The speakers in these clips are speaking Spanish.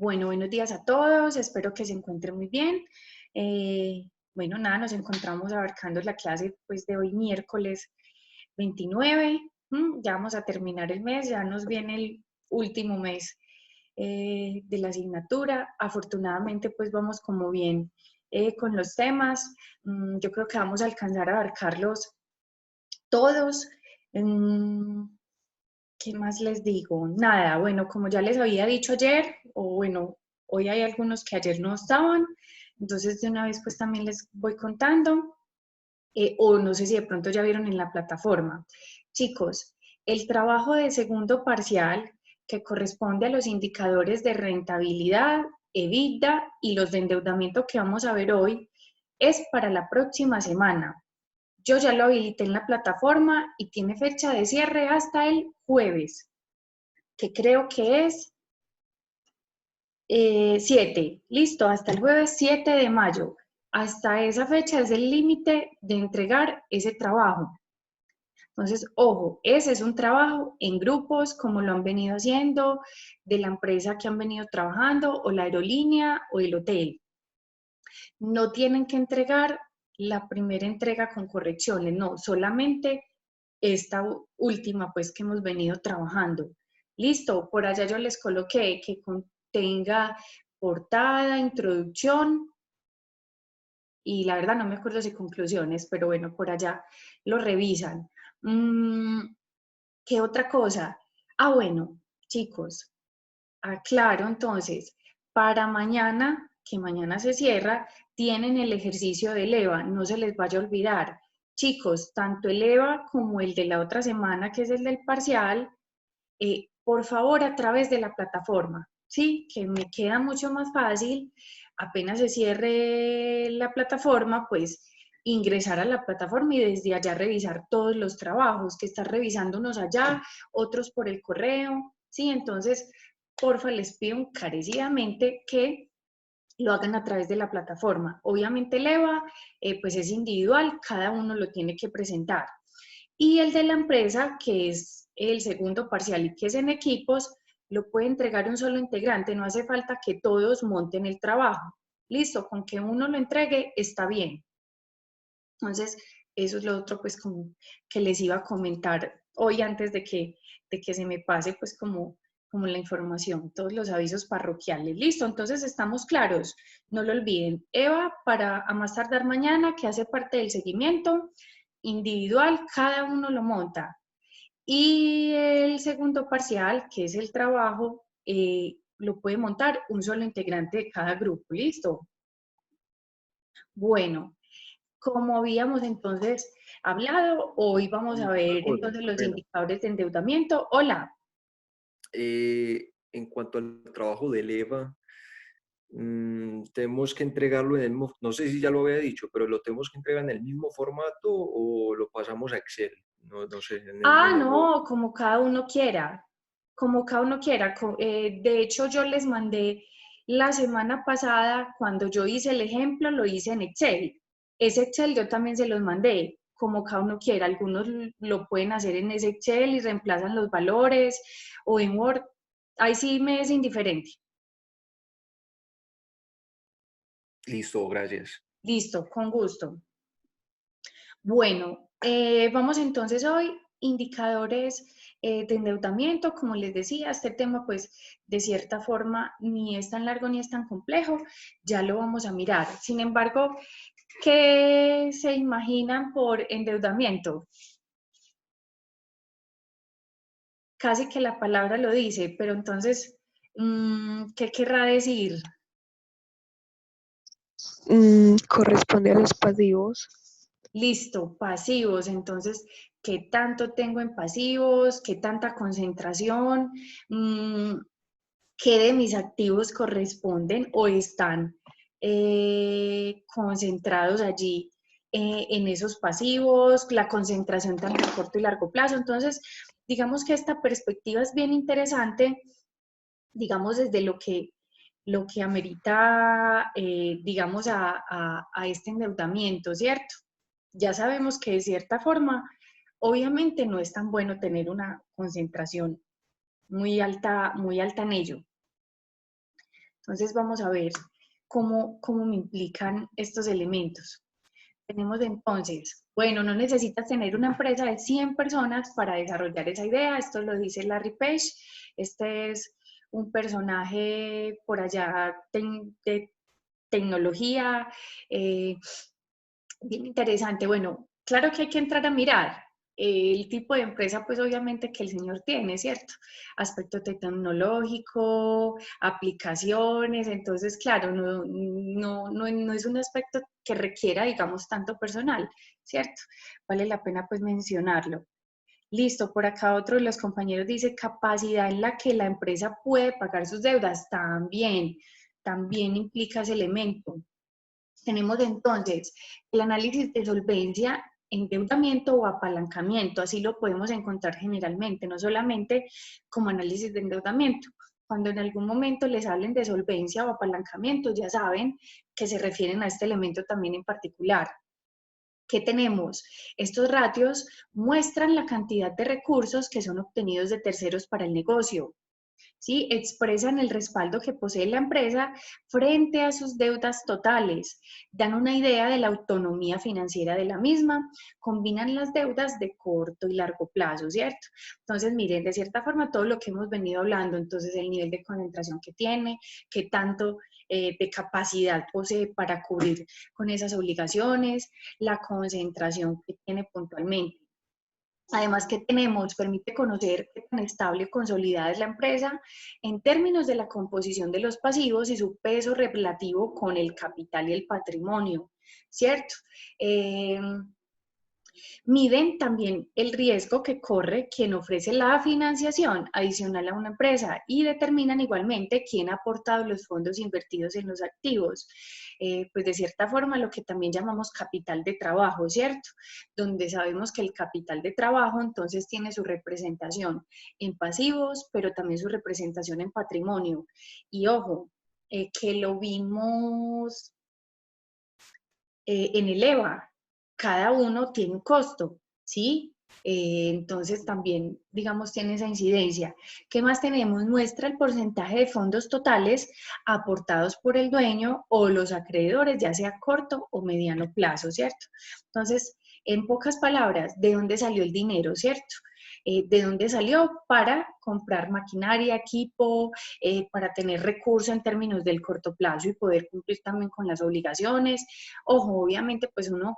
Bueno, buenos días a todos, espero que se encuentren muy bien. Bueno, nada, nos encontramos abarcando la clase pues, de hoy miércoles 29. Ya vamos a terminar el mes, ya nos viene el último mes de la asignatura. Afortunadamente pues vamos como bien con los temas. Yo creo que vamos a alcanzar a abarcarlos todos. ¿Qué más les digo? Nada, bueno, como ya les había dicho ayer, o bueno, hoy hay algunos que ayer no estaban, entonces de una vez pues también les voy contando, o no sé si de pronto ya vieron en la plataforma. Chicos, el trabajo de segundo parcial que corresponde a los indicadores de rentabilidad, EBITDA y los de endeudamiento que vamos a ver hoy es para la próxima semana. Yo ya lo habilité en la plataforma y tiene fecha de cierre hasta el jueves, que creo que es 7. Listo, hasta el jueves 7 de mayo. Hasta esa fecha es el límite de entregar ese trabajo. Entonces, ojo, ese es un trabajo en grupos, como lo han venido haciendo, de la empresa que han venido trabajando, o la aerolínea, o el hotel. No tienen que entregar la primera entrega con correcciones, no, solamente esta última pues que hemos venido trabajando. Listo, por allá yo les coloqué que contenga portada, introducción y la verdad no me acuerdo si conclusiones, pero bueno, por allá lo revisan. ¿Qué otra cosa? Ah, bueno, chicos, aclaro entonces, para mañana, que mañana se cierra, tienen el ejercicio de EVA, no se les vaya a olvidar. Chicos, tanto el EVA como el de la otra semana, que es el del parcial, por favor a través de la plataforma, ¿sí? Que me queda mucho más fácil, apenas se cierre la plataforma, pues ingresar a la plataforma y desde allá revisar todos los trabajos, que están revisando unos allá, otros por el correo, ¿sí? Entonces, porfa, les pido encarecidamente que lo hagan a través de la plataforma. Obviamente el EVA, pues es individual, cada uno lo tiene que presentar. Y el de la empresa, que es el segundo parcial y que es en equipos, lo puede entregar un solo integrante, no hace falta que todos monten el trabajo. Listo, con que uno lo entregue está bien. Entonces, eso es lo otro pues como que les iba a comentar hoy antes de que se me pase pues como la información, todos los avisos parroquiales. Listo, entonces estamos claros, no lo olviden. Eva, para a más tardar mañana, que hace parte del seguimiento individual, cada uno lo monta. Y el segundo parcial, que es el trabajo, lo puede montar un solo integrante de cada grupo. Listo. Bueno, como habíamos entonces hablado, hoy vamos a Una ver cosa, entonces qué los pena. indicadores de endeudamiento. Hola. En cuanto al trabajo del EVA, tenemos que entregarlo en el mismo, no sé si ya lo había dicho, pero lo tenemos que entregar en el mismo formato o lo pasamos a Excel, no sé, Ah, en el Word. no, como cada uno quiera, como cada uno quiera. De hecho, yo les mandé la semana pasada, cuando yo hice el ejemplo, lo hice en Excel. Ese Excel yo también se los mandé, como cada uno quiera. Algunos lo pueden hacer en ese Excel y reemplazan los valores o en Word. Ahí sí me es indiferente. Listo, gracias. Listo, con gusto. Bueno, vamos entonces hoy, indicadores de endeudamiento. Como les decía, este tema pues de cierta forma ni es tan largo ni es tan complejo, ya lo vamos a mirar. Sin embargo, ¿qué se imaginan por endeudamiento? Casi que la palabra lo dice, pero entonces, ¿qué querrá decir? Corresponde a los pasivos. Listo, pasivos. Entonces, ¿qué tanto tengo en pasivos? ¿Qué tanta concentración? Mm, ¿Qué de mis activos corresponden o están concentrados allí en esos pasivos? La concentración tanto a corto y largo plazo. Entonces, digamos que esta perspectiva es bien interesante, digamos, desde lo que amerita, digamos, a este endeudamiento, ¿cierto? Ya sabemos que de cierta forma, obviamente no es tan bueno tener una concentración muy alta en ello. Entonces vamos a ver cómo me implican estos elementos. Tenemos entonces, bueno, no necesitas tener una empresa de 100 personas para desarrollar esa idea, esto lo dice Larry Page, este es un personaje por allá de tecnología, bien interesante. Bueno, claro que hay que entrar a mirar el tipo de empresa, pues obviamente que el señor tiene, ¿cierto? Aspecto tecnológico, aplicaciones, entonces, claro, no es un aspecto que requiera, digamos, tanto personal, ¿cierto? Vale la pena, pues, mencionarlo. Listo, por acá otro de los compañeros dice capacidad en la que la empresa puede pagar sus deudas. También implica ese elemento. Tenemos entonces el análisis de solvencia, endeudamiento o apalancamiento, así lo podemos encontrar generalmente, no solamente como análisis de endeudamiento. Cuando en algún momento les hablen de solvencia o apalancamiento, ya saben que se refieren a este elemento también en particular. ¿Qué tenemos? Estos ratios muestran la cantidad de recursos que son obtenidos de terceros para el negocio. ¿Sí? Expresan el respaldo que posee la empresa frente a sus deudas totales, dan una idea de la autonomía financiera de la misma, combinan las deudas de corto y largo plazo, ¿cierto? Entonces, miren, de cierta forma todo lo que hemos venido hablando, entonces el nivel de concentración que tiene, qué tanto de capacidad posee para cubrir con esas obligaciones, la concentración que tiene puntualmente. Además, que tenemos? Permite conocer qué tan estable y consolidada es la empresa en términos de la composición de los pasivos y su peso relativo con el capital y el patrimonio, ¿cierto? Miden también el riesgo que corre quien ofrece la financiación adicional a una empresa y determinan igualmente quién ha aportado los fondos invertidos en los activos. Pues de cierta forma lo que también llamamos capital de trabajo, ¿cierto? Donde sabemos que el capital de trabajo entonces tiene su representación en pasivos, pero también su representación en patrimonio. Y ojo, que lo vimos en el EVA, cada uno tiene un costo, ¿sí? Entonces también, digamos, tiene esa incidencia. ¿Qué más tenemos? Muestra el porcentaje de fondos totales aportados por el dueño o los acreedores, ya sea a corto o mediano plazo, ¿cierto? Entonces, en pocas palabras, ¿de dónde salió el dinero, cierto? ¿De dónde salió? Para comprar maquinaria, equipo, para tener recursos en términos del corto plazo y poder cumplir también con las obligaciones. Ojo, obviamente, pues uno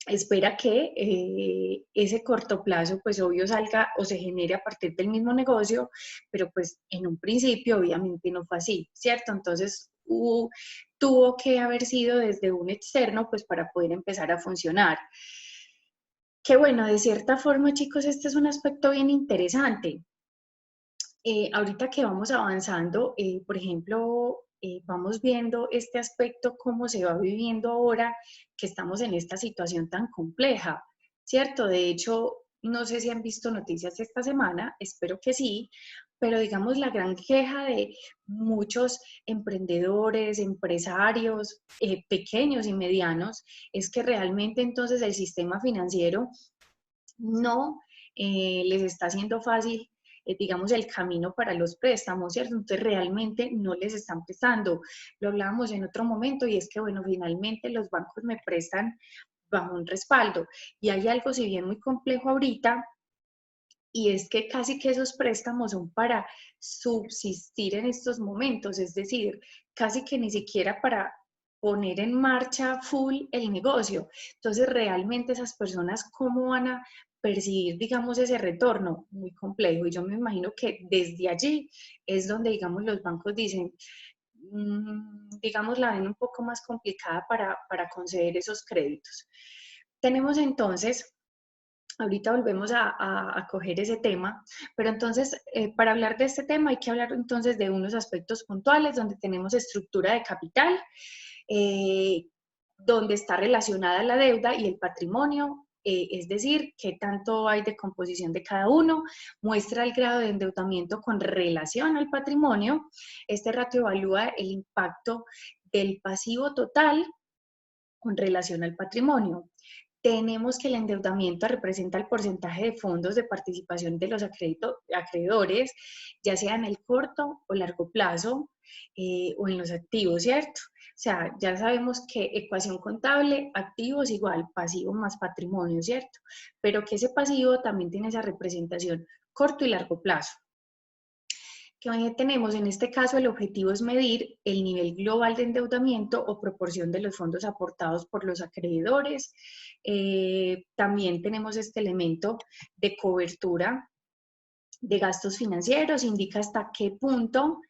espera que ese corto plazo, pues obvio salga o se genere a partir del mismo negocio, pero pues en un principio obviamente no fue así, ¿cierto? Entonces tuvo que haber sido desde un externo, pues para poder empezar a funcionar. Que bueno, de cierta forma, chicos, este es un aspecto bien interesante. Ahorita que vamos avanzando, por ejemplo, vamos viendo este aspecto, cómo se va viviendo ahora que estamos en esta situación tan compleja, ¿cierto? De hecho, no sé si han visto noticias esta semana, espero que sí, pero digamos la gran queja de muchos emprendedores, empresarios, pequeños y medianos, es que realmente entonces el sistema financiero no les está haciendo fácil, digamos, el camino para los préstamos, ¿cierto? Entonces realmente no les están prestando. Lo hablábamos en otro momento y es que, bueno, finalmente los bancos me prestan bajo un respaldo. Y hay algo, si bien muy complejo ahorita, y es que casi que esos préstamos son para subsistir en estos momentos, es decir, casi que ni siquiera para poner en marcha full el negocio. Entonces, realmente esas personas, ¿cómo van a percibir, digamos, ese retorno? Muy complejo. Y yo me imagino que desde allí es donde, digamos, los bancos dicen, digamos, la ven un poco más complicada para conceder esos créditos. Tenemos entonces, ahorita volvemos a coger ese tema, pero entonces para hablar de este tema hay que hablar entonces de unos aspectos puntuales donde tenemos estructura de capital, donde está relacionada la deuda y el patrimonio, es decir, qué tanto hay de composición de cada uno, muestra el grado de endeudamiento con relación al patrimonio. Este ratio evalúa el impacto del pasivo total con relación al patrimonio. tenemos que el endeudamiento representa el porcentaje de fondos de participación de los acreedores, ya sea en el corto o largo plazo o en los activos, ¿cierto? O sea, ya sabemos que ecuación contable, activos igual, pasivo más patrimonio, ¿cierto? Pero que ese pasivo también tiene esa representación corto y largo plazo. Que tenemos en este caso el objetivo es medir el nivel global de endeudamiento o proporción de los fondos aportados por los acreedores. También tenemos este elemento de cobertura de gastos financieros, indica hasta qué punto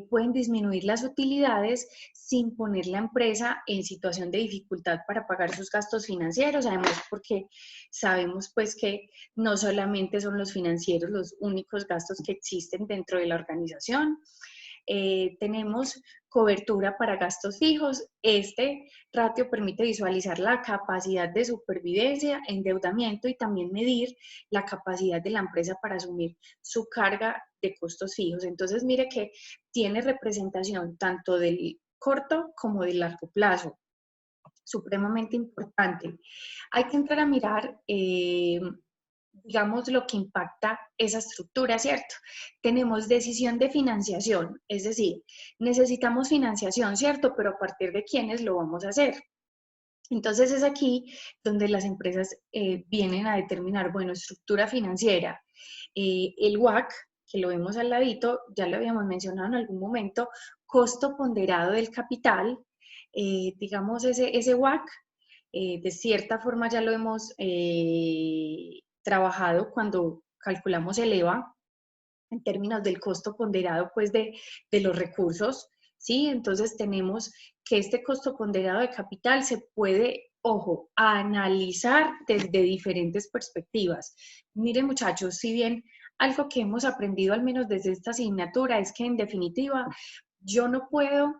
pueden disminuir las utilidades sin poner la empresa en situación de dificultad para pagar sus gastos financieros, además porque sabemos pues que no solamente son los financieros los únicos gastos que existen dentro de la organización. Tenemos cobertura para gastos fijos. Este ratio permite visualizar la capacidad de supervivencia, endeudamiento y también medir la capacidad de la empresa para asumir su carga de costos fijos. Entonces, mire que tiene representación tanto del corto como del largo plazo. Supremamente importante. Hay que entrar a mirar digamos, lo que impacta esa estructura, ¿cierto? Tenemos decisión de financiación, es decir, necesitamos financiación, ¿cierto? Pero a partir de quiénes lo vamos a hacer. Entonces es aquí donde las empresas vienen a determinar, bueno, estructura financiera, el WACC, que lo vemos al ladito, ya lo habíamos mencionado en algún momento, costo ponderado del capital, digamos ese WACC, de cierta forma ya lo hemos trabajado cuando calculamos el EVA en términos del costo ponderado pues de los recursos, ¿sí? Entonces tenemos que este costo ponderado de capital se puede, ojo, analizar desde diferentes perspectivas. Miren muchachos, si bien algo que hemos aprendido al menos desde esta asignatura es que en definitiva yo no puedo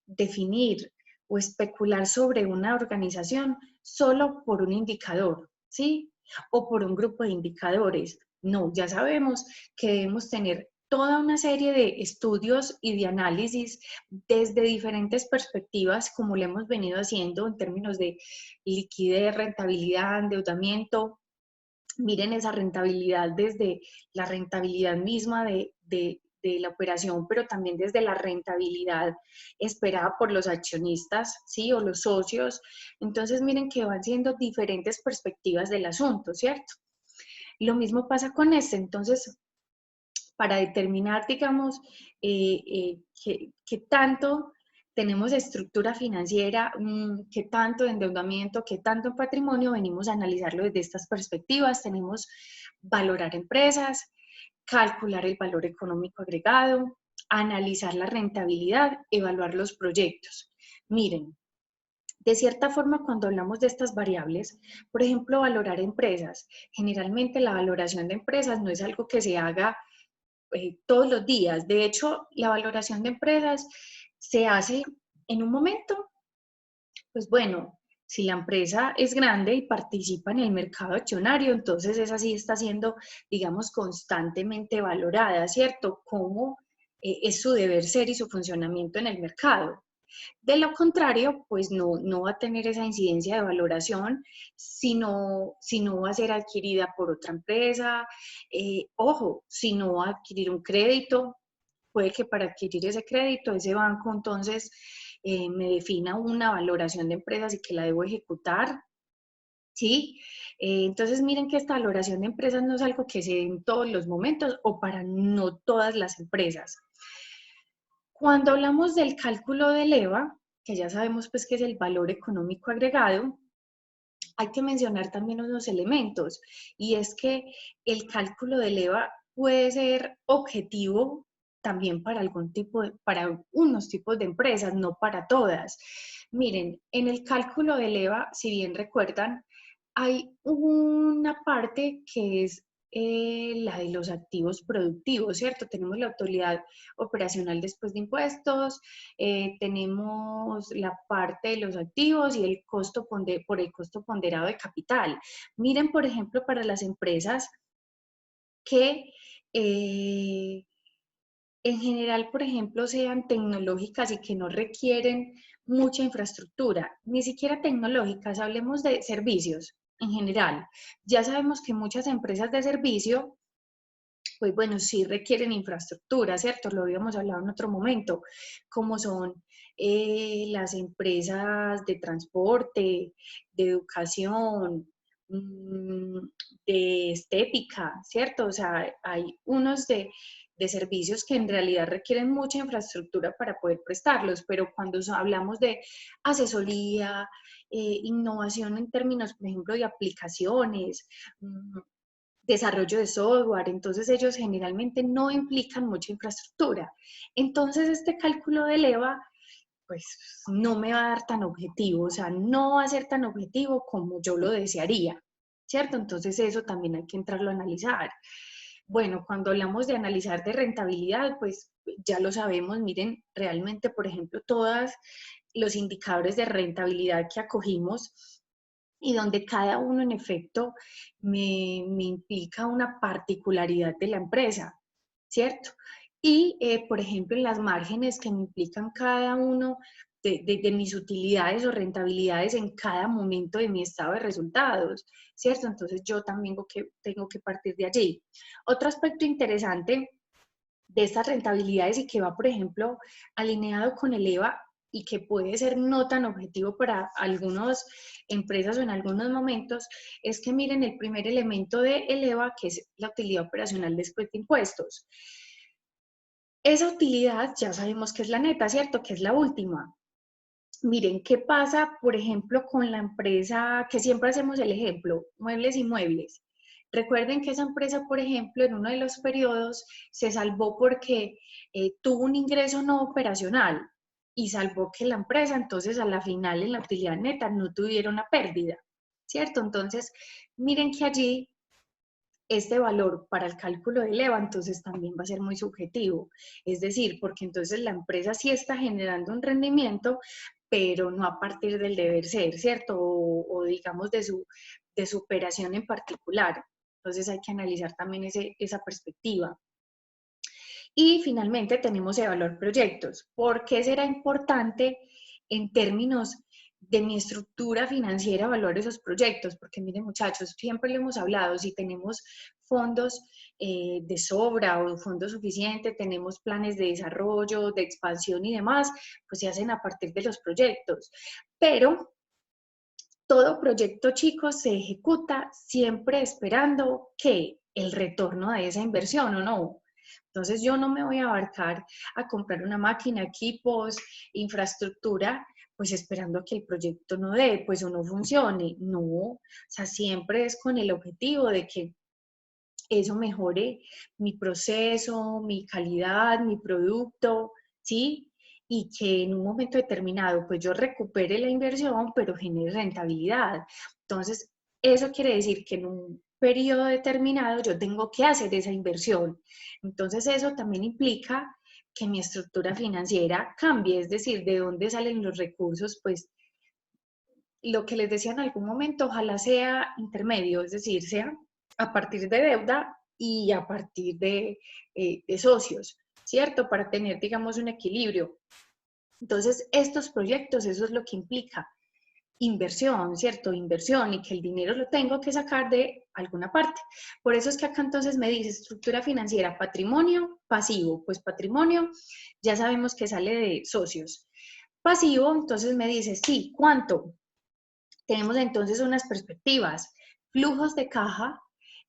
definir o especular sobre una organización solo por un indicador, ¿sí? O por un grupo de indicadores. No, ya sabemos que debemos tener toda una serie de estudios y de análisis desde diferentes perspectivas, como lo hemos venido haciendo en términos de liquidez, rentabilidad, endeudamiento. Miren esa rentabilidad desde la rentabilidad misma de la operación, pero también desde la rentabilidad esperada por los accionistas, ¿sí? O los socios. Entonces, miren que van siendo diferentes perspectivas del asunto, ¿cierto? Lo mismo pasa con este. Entonces, para determinar, digamos, qué tanto tenemos estructura financiera, qué tanto de endeudamiento, qué tanto en patrimonio, venimos a analizarlo desde estas perspectivas. Tenemos valorar empresas, calcular el valor económico agregado, analizar la rentabilidad, evaluar los proyectos. Miren, de cierta forma, cuando hablamos de estas variables, por ejemplo, valorar empresas, generalmente la valoración de empresas no es algo que se haga todos los días. De hecho, la valoración de empresas se hace en un momento. Pues bueno, si la empresa es grande y participa en el mercado accionario, entonces esa sí está siendo, digamos, constantemente valorada, ¿cierto? Como es su deber ser y su funcionamiento en el mercado. De lo contrario, pues no va a tener esa incidencia de valoración, sino va a ser adquirida por otra empresa. Ojo, si no va a adquirir un crédito, puede que para adquirir ese crédito, ese banco entonces me defina una valoración de empresas y que la debo ejecutar, ¿sí? Entonces miren que esta valoración de empresas no es algo que se dé en todos los momentos o para no todas las empresas. Cuando hablamos del cálculo del EVA, que ya sabemos pues que es el valor económico agregado, hay que mencionar también unos elementos, y es que el cálculo del EVA puede ser objetivo también para para unos tipos de empresas, no para todas. Miren, en el cálculo del EVA, si bien recuerdan, hay una parte que es la de los activos productivos, ¿cierto? Tenemos la utilidad operacional después de impuestos, tenemos la parte de los activos y el costo por el costo ponderado de capital. Miren, por ejemplo, para las empresas que en general, por ejemplo, sean tecnológicas y que no requieren mucha infraestructura, ni siquiera tecnológicas, hablemos de servicios en general. Ya sabemos que muchas empresas de servicio, pues bueno, sí requieren infraestructura, ¿cierto? Lo habíamos hablado en otro momento, como son las empresas de transporte, de educación, de estética, ¿cierto? O sea, hay unos de servicios que en realidad requieren mucha infraestructura para poder prestarlos, pero cuando hablamos de asesoría, innovación en términos, por ejemplo, de aplicaciones, desarrollo de software, entonces ellos generalmente no implican mucha infraestructura. Entonces este cálculo de EVA, pues no me va a dar tan objetivo, o sea, no va a ser tan objetivo como yo lo desearía, ¿cierto? Entonces eso también hay que entrarlo a analizar. Bueno, cuando hablamos de analizar de rentabilidad, pues ya lo sabemos, miren, realmente, por ejemplo, todos los indicadores de rentabilidad que acogimos y donde cada uno en efecto me implica una particularidad de la empresa, ¿cierto? Y, por ejemplo, en las márgenes que me implican cada uno de mis utilidades o rentabilidades en cada momento de mi estado de resultados, ¿cierto? Entonces yo también tengo que partir de allí. Otro aspecto interesante de estas rentabilidades y que va, por ejemplo, alineado con el EVA y que puede ser no tan objetivo para algunas empresas o en algunos momentos, es que miren el primer elemento de el EVA, que es la utilidad operacional después de impuestos. Esa utilidad ya sabemos que es la neta, ¿cierto? Que es la última. Miren, ¿qué pasa, por ejemplo, con la empresa, que siempre hacemos el ejemplo, Muebles y Muebles? Recuerden que esa empresa, por ejemplo, en uno de los periodos se salvó porque tuvo un ingreso no operacional y salvó que la empresa, entonces a la final en la utilidad neta no tuviera una pérdida, ¿cierto? Entonces, miren que allí este valor para el cálculo del EVA entonces también va a ser muy subjetivo, es decir, porque entonces la empresa sí está generando un rendimiento, pero no a partir del deber ser, ¿cierto? O digamos de su operación en particular. Entonces hay que analizar también esa perspectiva. Y finalmente tenemos evaluar proyectos. ¿Por qué será importante en términos de mi estructura financiera evaluar esos proyectos? Porque miren muchachos, siempre lo hemos hablado, si tenemos fondos de sobra o fondos suficientes, tenemos planes de desarrollo, de expansión y demás, pues se hacen a partir de los proyectos. Pero todo proyecto, chicos, se ejecuta siempre esperando que el retorno de esa inversión, ¿o no? Entonces yo no me voy a abarcar a comprar una máquina, equipos, infraestructura, pues esperando que el proyecto no dé, pues o no funcione. No, o sea, siempre es con el objetivo de que eso mejore mi proceso, mi calidad, mi producto, ¿sí? Y que en un momento determinado, pues yo recupere la inversión, pero genere rentabilidad. Entonces, eso quiere decir que en un periodo determinado yo tengo que hacer esa inversión. Entonces, eso también implica que mi estructura financiera cambie, es decir, de dónde salen los recursos, pues lo que les decía en algún momento, ojalá sea intermedio, es decir, sea a partir de deuda y a partir de socios, ¿cierto? Para tener, digamos, un equilibrio. Entonces, estos proyectos, eso es lo que implica inversión, ¿cierto? Inversión y que el dinero lo tengo que sacar de alguna parte. Por eso es que acá entonces me dice estructura financiera, patrimonio, pasivo. Pues patrimonio ya sabemos que sale de socios. Pasivo, entonces me dice, sí, ¿cuánto? Tenemos entonces unas perspectivas, flujos de caja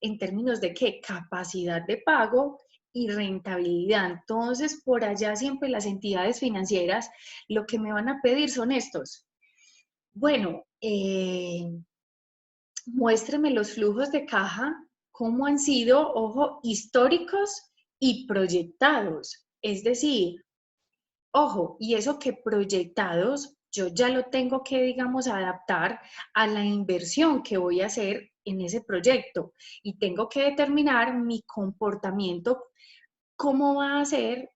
en términos de qué, capacidad de pago y rentabilidad. Entonces, por allá siempre las entidades financieras lo que me van a pedir son estos. Bueno, muéstreme los flujos de caja, cómo han sido, ojo, históricos y proyectados. Es decir, ojo, y eso que proyectados, yo ya lo tengo que, digamos, adaptar a la inversión que voy a hacer en ese proyecto y tengo que determinar mi comportamiento, cómo va a ser,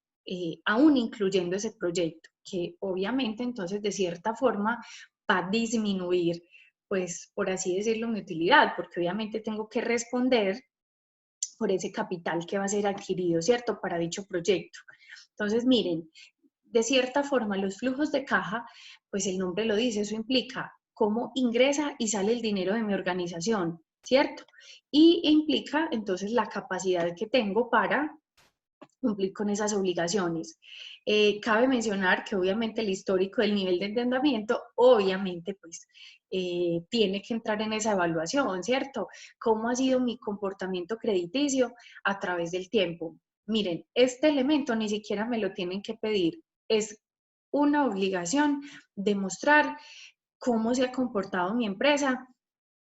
aún incluyendo ese proyecto, que obviamente entonces de cierta forma va a disminuir, pues, por así decirlo, mi utilidad, porque obviamente tengo que responder por ese capital que va a ser adquirido, ¿cierto?, para dicho proyecto. Entonces, miren, de cierta forma, los flujos de caja, pues el nombre lo dice, eso implica cómo ingresa y sale el dinero de mi organización, ¿cierto? Y implica entonces la capacidad que tengo para cumplir con esas obligaciones. Cabe mencionar que obviamente el histórico del nivel de endeudamiento, obviamente pues tiene que entrar en esa evaluación, ¿cierto? ¿Cómo ha sido mi comportamiento crediticio a través del tiempo? Miren, este elemento ni siquiera me lo tienen que pedir, es una obligación demostrar cómo se ha comportado mi empresa